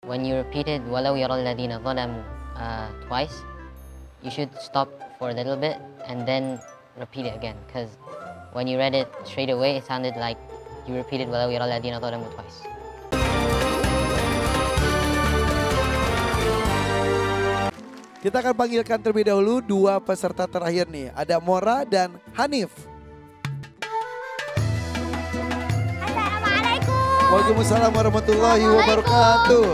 When you repeated walau yaral ladina zalamu twice, you should stop for a little bit and then repeat it again, because when you read it straight away, it sounded like you repeated walau yaral ladina zalamu twice. Kita akan panggilkan terlebih dahulu dua peserta terakhir nih. Ada Mora dan Hanif. Assalamualaikum. Waalaikumsalam warahmatullahi wabarakatuh.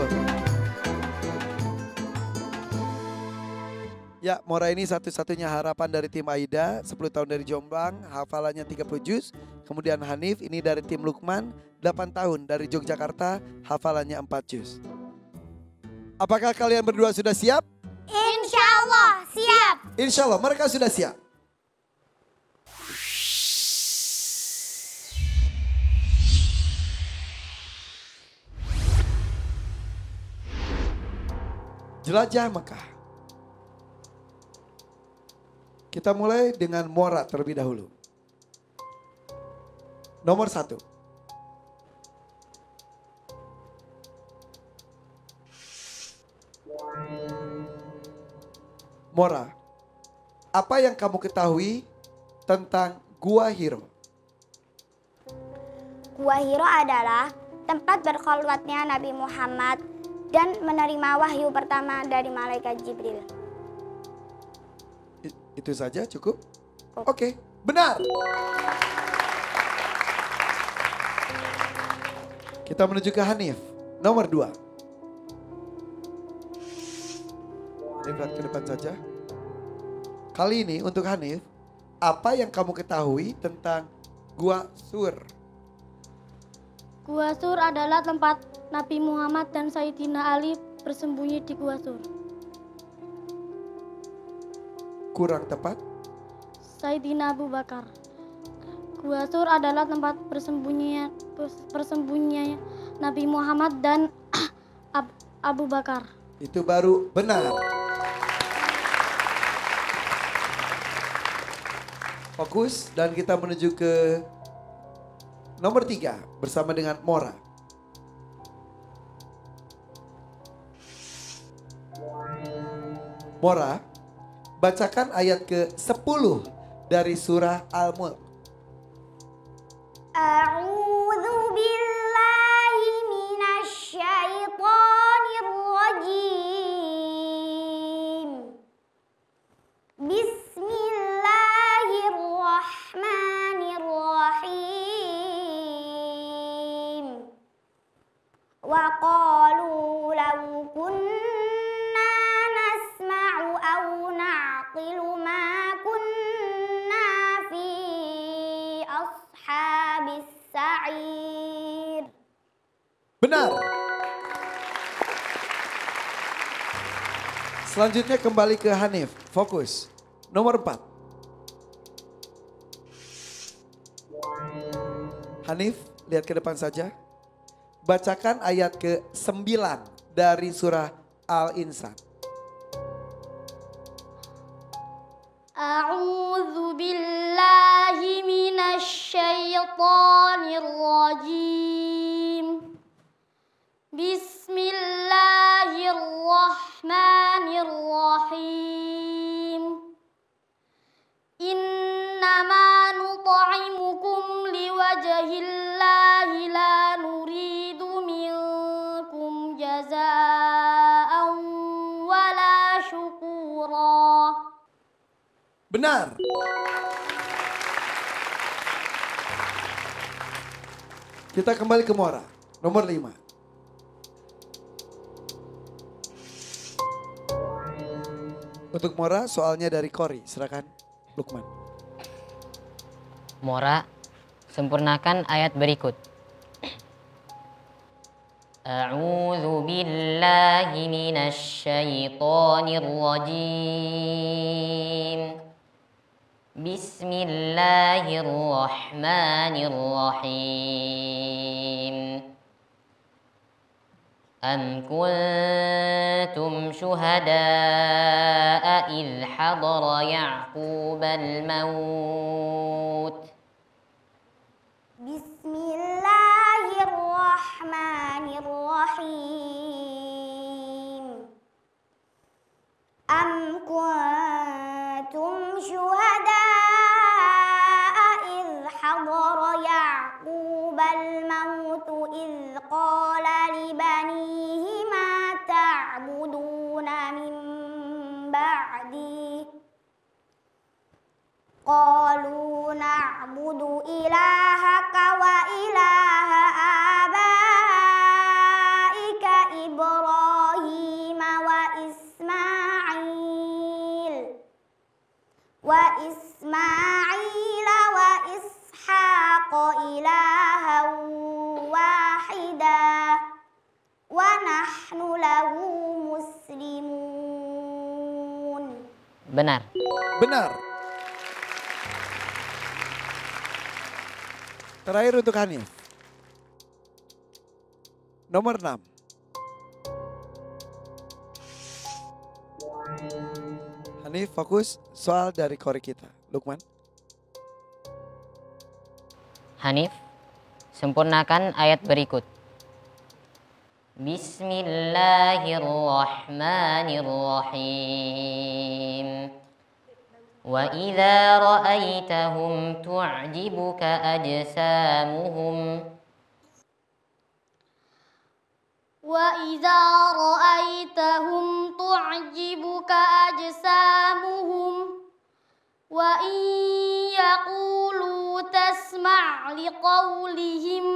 Ya, Mora ini satu-satunya harapan dari tim Aida, 10 tahun dari Jombang, hafalannya 30 juz. Kemudian Hanif ini dari tim Lukman, 8 tahun dari Yogyakarta, hafalannya 4 juz. Apakah kalian berdua sudah siap? Insya Allah siap. Insya Allah mereka sudah siap. Jelajah Mekah. Kita mulai dengan Mora terlebih dahulu. Nomor 1. Mora, apa yang kamu ketahui tentang Gua Hiro? Gua Hiro adalah tempat berkhulwatnya Nabi Muhammad dan menerima wahyu pertama dari malaikat Jibril. Itu saja cukup? Oke, benar. Kita menuju ke Hanif, nomor 2. Lihat ke depan saja. Kali ini untuk Hanif, apa yang kamu ketahui tentang Gua Sur? Gua Sur adalah tempat Nabi Muhammad dan Sayyidina Ali bersembunyi di Gua Sur. Kurang tepat? Sayyidina Abu Bakar. Gua Sur adalah tempat persembunyian Nabi Muhammad dan Abu Bakar. Itu baru benar. Fokus dan kita menuju ke nomor 3 bersama dengan Mora. Mora, bacakan ayat ke-10 dari surah Al-Mulk. A'udzu billahi minasy syaithanir rajim. Bismillahirrahmanirrahim. Wa qalu law kunna nasma'u aw na'qilu ma kunna fi ashabis sa'ir. Benar. Selanjutnya kembali ke Hanif. Fokus. Nomor 4. Hanif, lihat ke depan saja. Bacakan ayat ke-9 dari surah Al-Insan. A'udzu billahi minasy syaithanir rajim. Bismillahirrahmanirrahim. Innama nut'imukum liwajhillahi la nuridu minkum jazaa'an wala syukura. Benar. Kita kembali ke Mora. Nomor 5. Untuk Mora soalnya dari Kori. Silakan Lukman. Mora, sempurnakan ayat berikut. A'udzu billahi minasy syaithanir rajim. Bismillahirrahmanirrahim. Am kuntum syuhada'a idh hadara Ya'qubal maut. Bismillahirrahmanirrahim. وإسماعيل وإسحاق إلها واحدا ونحن له مسلمون. Benar. Benar. Terakhir untuk Hanif. Nomor 6. Hanif fokus soal dari kori kita. Lukman. Hanif, sempurnakan ayat berikut. Bismillahirrahmanirrahim. Wa idza ra'aitahum tu'jibuka ajsamuhum. وإذا رأيتهم تعجبك أجسامهم وإن يقولوا تسمع لقولهم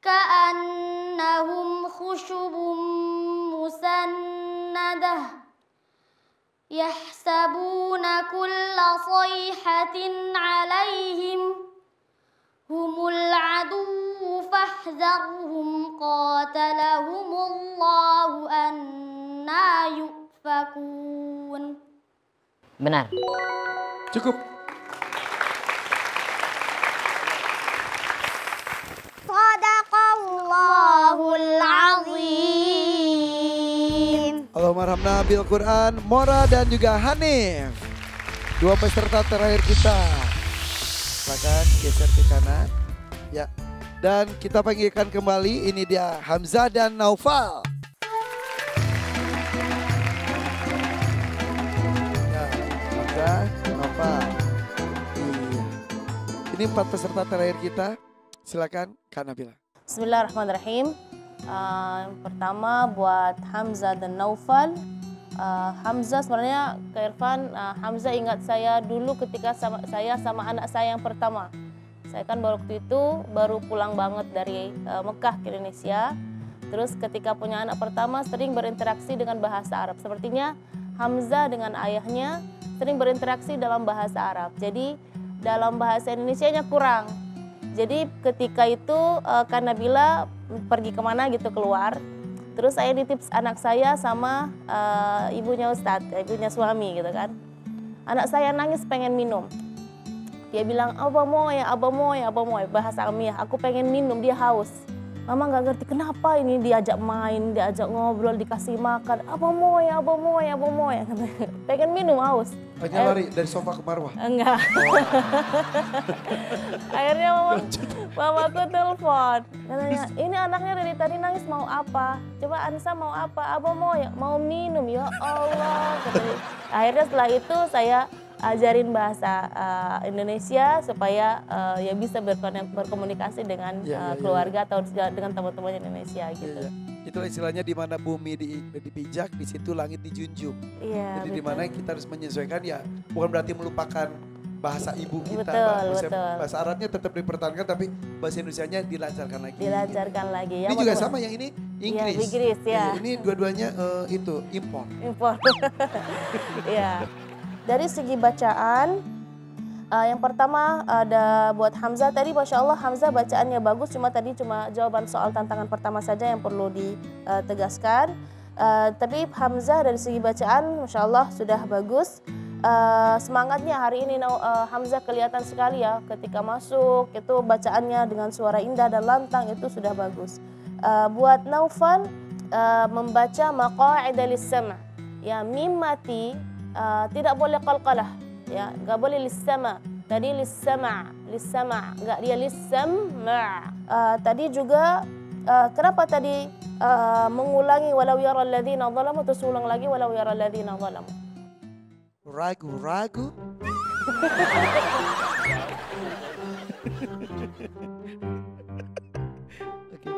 كأنهم خشب مسندة يحسبون كل صيحة عليهم هم العدو فاحذرهم قاتلهم الله أنى يؤفكون. Benar. Cukup. Sadaqallahul azim. Allahumma rahmna bil Quran, Mora dan juga Hanif. Dua peserta terakhir kita. Silakan geser ke kanan. Ya. Dan kita panggilkan kembali, ini dia Hamzah dan Naufal. Ya, Hamzah, Naufal. Iya. Ini 4 peserta terakhir kita. Silakan Kak Nabila. Bismillahirrahmanirrahim. Pertama buat Hamzah dan Naufal. Hamzah sebenarnya Kak Irfan, Hamzah ingat saya dulu ketika saya sama anak saya yang pertama. Saya kan waktu itu baru pulang banget dari Mekah ke Indonesia. Terus ketika punya anak pertama sering berinteraksi dengan bahasa Arab. Sepertinya Hamzah dengan ayahnya sering berinteraksi dalam bahasa Arab. Jadi dalam bahasa Indonesianya kurang. Jadi ketika itu Kak Nabila pergi kemana gitu keluar. Terus saya nitip anak saya sama ibunya Ustadz, ibunya suami gitu kan. Anak saya nangis pengen minum. Dia bilang, abah moy, bahasa Amiyah, aku pengen minum, dia haus. Mama nggak ngerti kenapa ini diajak main, diajak ngobrol, dikasih makan. Abah moy. Pengen minum, haus. Hanya lari dari sofa ke marwah? Enggak. Akhirnya mamaku telepon. Katanya, ini anaknya dari tadi nangis mau apa? Coba Ansa mau apa? Abah mau minum, ya Allah. Katanya. Akhirnya setelah itu saya ajarin bahasa Indonesia supaya ya bisa berkomunikasi dengan keluarga atau dengan teman-teman Indonesia gitu. Itulah istilahnya di mana bumi dipijak, di situ langit dijunjung. Iya, jadi di mana kita harus menyesuaikan, ya bukan berarti melupakan bahasa ibu kita. Betul. Bahasa Arabnya tetap dipertahankan, tapi bahasa Indonesianya dilancarkan lagi. Dilancarkan lagi. Ya, ini juga sama, yang ini Inggris. Ya, Inggris ya. Ini dua-duanya itu impor. Ya. Dari segi bacaan, yang pertama ada buat Hamzah tadi, Masya Allah Hamzah bacaannya bagus, cuma jawaban soal tantangan pertama saja yang perlu ditegaskan. Tapi Hamzah dari segi bacaan Masya Allah sudah bagus. Semangatnya hari ini Hamzah kelihatan sekali ya, ketika masuk itu bacaannya dengan suara indah dan lantang, itu sudah bagus. Buat Naufal membaca maqa'ida lis-sam', ya mim mati tidak boleh qalqalah, ya nggak boleh lis-sama'. Tadi lis-sama', nggak dia lis-sam'. Tadi juga kenapa tadi mengulangi walau yara alladzina zalamu, terus ulang lagi walau yara alladzina zalamu? Ragu-ragu. Okay.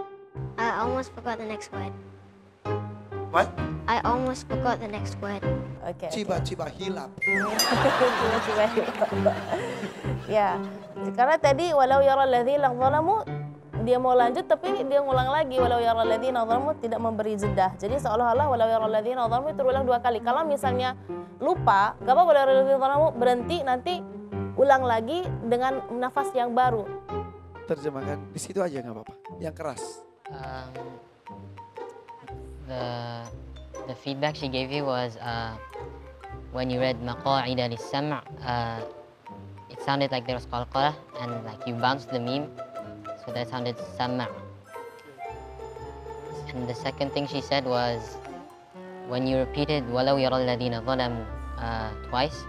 I almost forgot the next word. What? I almost forgot the next word. Okay. Ciba-ciba hilap. Ya, karena tadi walau yara alladzina zalamu dia mau lanjut tapi dia ngulang lagi walau yaral ladzina zalamu, tidak memberi jeda. Jadi seolah-olah walau yaral ladzina zalamu itu ulang 2 kali. Kalau misalnya lupa, gak apa-apa walau yaral ladzina zalamu, berhenti, nanti ulang lagi dengan nafas yang baru. Terjemahkan di situ aja nggak apa-apa. Yang keras. The feedback she gave you was when you read maqa'ida lis-sam', it sounded like there was qalqalah and like you bounced the meme, so that sounded sam'. And the second thing she said was when you repeated walau yaral ladina zalamu twice,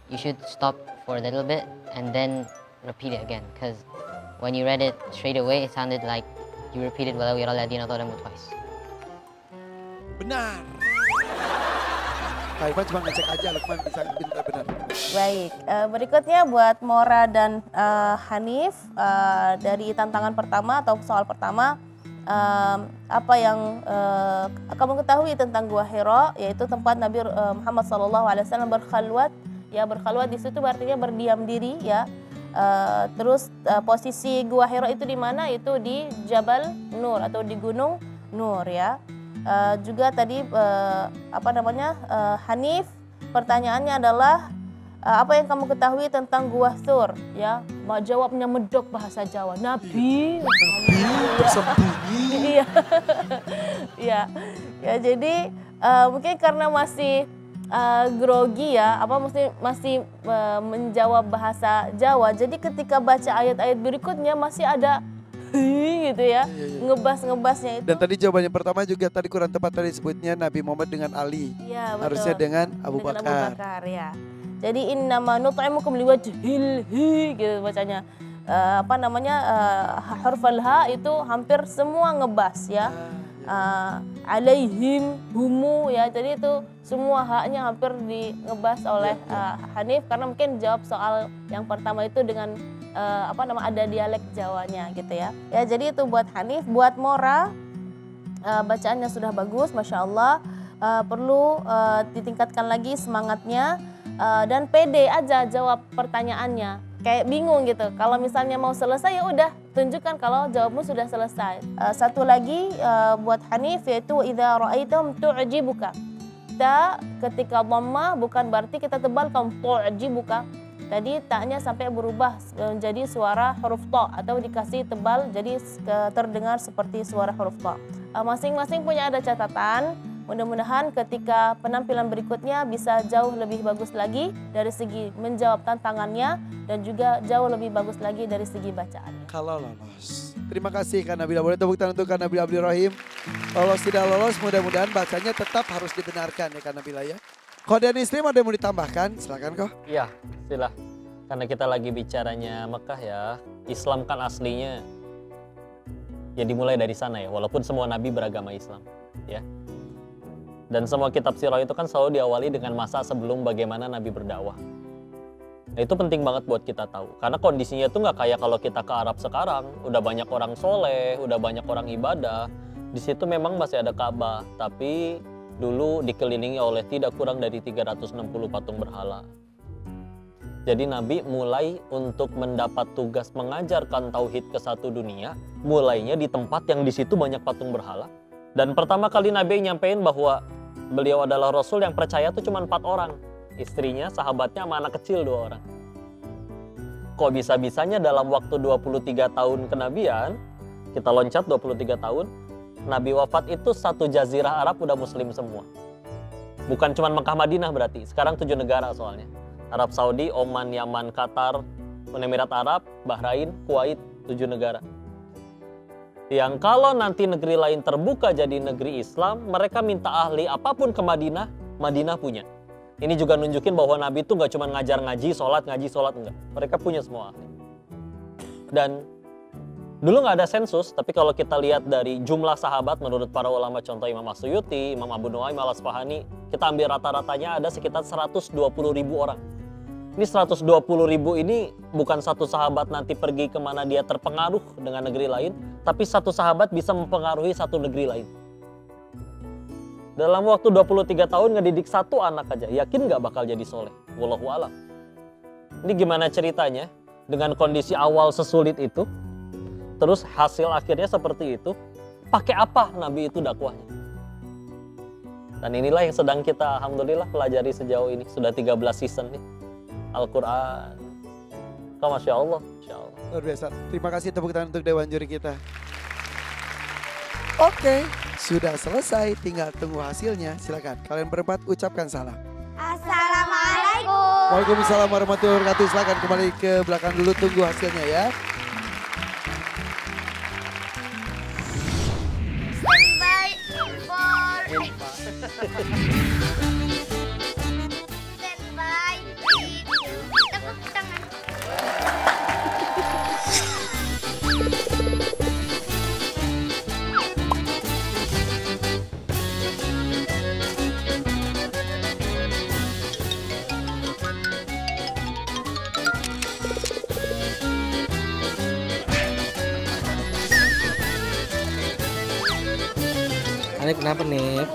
you should stop for a little bit and then repeat it again, because when you read it straight away, it sounded like you repeated walau yaral ladina zalamu twice. Benar. Kak Irfan cuma ngecek aja Lukman bisa benar-benar. Baik, berikutnya buat Mora dan Hanif, dari tantangan pertama atau soal pertama, apa yang kamu ketahui tentang Gua Hira, yaitu tempat Nabi Muhammad SAW berkhalwat. Ya, berkhalwat di situ artinya berdiam diri, ya. Terus posisi Gua Hira itu di mana? Itu di Jabal Nur atau di Gunung Nur, ya. Juga tadi Hanif, pertanyaannya adalah apa yang kamu ketahui tentang Gua Thur, ya. Jawabnya medok bahasa Jawa. Nabi Bersembunyi. Iya. Ya. Ya, jadi mungkin karena masih grogi, ya, masih menjawab bahasa Jawa. Jadi ketika baca ayat-ayat berikutnya masih ada gitu, ya, ngebas-ngebasnya itu. Dan tadi jawabannya pertama juga tadi kurang tepat, tadi disebutnya Nabi Muhammad dengan Ali. Ya, betul. Harusnya dengan Abu Dengan Bakar. Abu Bakar, ya. Jadi innama nut'imukum liwajhilhi gitu bacanya. Hurufal ha itu hampir semua ngebas, ya. Alaihim, humu, ya. Jadi itu semua haknya hampir ngebas oleh Hanif, karena mungkin jawab soal yang pertama itu dengan ada dialek Jawanya gitu, ya. Ya, jadi itu buat Hanif. Buat Mora, bacaannya sudah bagus, Masya Allah. Perlu ditingkatkan lagi semangatnya, dan pede aja jawab pertanyaannya. Kayak bingung gitu. Kalau misalnya mau selesai, ya udah tunjukkan kalau jawabmu sudah selesai. Satu lagi buat Hanif, yaitu idza ra'aitum tu'jibuka. Ta ketika dhamma bukan berarti kita tebalkan tu'jibuka. Tadi taknya sampai berubah menjadi suara huruf ta atau dikasih tebal jadi terdengar seperti suara huruf ta. Masing-masing punya ada catatan. Mudah-mudahan ketika penampilan berikutnya bisa jauh lebih bagus lagi dari segi menjawab tantangannya dan juga jauh lebih bagus lagi dari segi bacaannya. Kalau lolos. Terima kasih Kak Nabila. Boleh tepuk tangan untuk Kak Nabila Abdul Rahim. Lolos tidak lolos, mudah-mudahan bacanya tetap harus dibenarkan ya Kak Nabila, ya. Kode Islam ada yang mau ditambahkan? Silakan kok. Iya, silah. Karena kita lagi bicaranya Mekah, ya. Islam kan aslinya ya dimulai dari sana, ya. Walaupun semua nabi beragama Islam, ya. Dan semua kitab sirah itu kan selalu diawali dengan masa sebelum bagaimana Nabi berdakwah. Nah, itu penting banget buat kita tahu. Karena kondisinya tuh nggak kayak kalau kita ke Arab sekarang. Udah banyak orang soleh, udah banyak orang ibadah. Di situ memang masih ada Ka'bah. Tapi dulu dikelilingi oleh tidak kurang dari 360 patung berhala. Jadi Nabi mulai untuk mendapat tugas mengajarkan tauhid ke satu dunia. Mulainya di tempat yang di situ banyak patung berhala. Dan pertama kali Nabi nyampein bahwa beliau adalah Rasul, yang percaya tuh cuma 4 orang. Istrinya, sahabatnya, sama anak kecil 2 orang. Kok bisa-bisanya dalam waktu 23 tahun kenabian, kita loncat 23 tahun, Nabi wafat itu satu jazirah Arab udah muslim semua. Bukan cuma Mekah Madinah berarti, sekarang 7 negara soalnya. Arab Saudi, Oman, Yaman, Qatar, Uni Emirat Arab, Bahrain, Kuwait, 7 negara. Yang kalau nanti negeri lain terbuka jadi negeri Islam, mereka minta ahli apapun ke Madinah, Madinah punya. Ini juga nunjukin bahwa Nabi itu nggak cuma ngajar ngaji, sholat, enggak. Mereka punya semua ahli. Dan dulu nggak ada sensus, tapi kalau kita lihat dari jumlah sahabat, menurut para ulama, contoh Imam As-Suyuti, Imam Abu Nuaim Al-Asfahani, kita ambil rata-ratanya ada sekitar 120.000 orang. Ini 120.000 ini bukan satu sahabat nanti pergi kemana dia terpengaruh dengan negeri lain, tapi satu sahabat bisa mempengaruhi satu negeri lain. Dalam waktu 23 tahun ngedidik satu anak aja, yakin nggak bakal jadi soleh? Wallahu a'lam. Ini gimana ceritanya? Dengan kondisi awal sesulit itu, terus hasil akhirnya seperti itu, pakai apa Nabi itu dakwahnya? Dan inilah yang sedang kita alhamdulillah pelajari sejauh ini. Sudah 13 season nih Al-Quran. Oh, Masya Allah, Masya Allah. Luar biasa. Terima kasih tepuk tangan untuk Dewan Juri kita. Oke, sudah selesai. Tinggal tunggu hasilnya. Silakan kalian berempat ucapkan salam. Assalamualaikum. Waalaikumsalam warahmatullahi wabarakatuh. Silakan kembali ke belakang dulu, tunggu hasilnya ya. Standby for standby. Tepuk tangan. Hanif kenapa nih?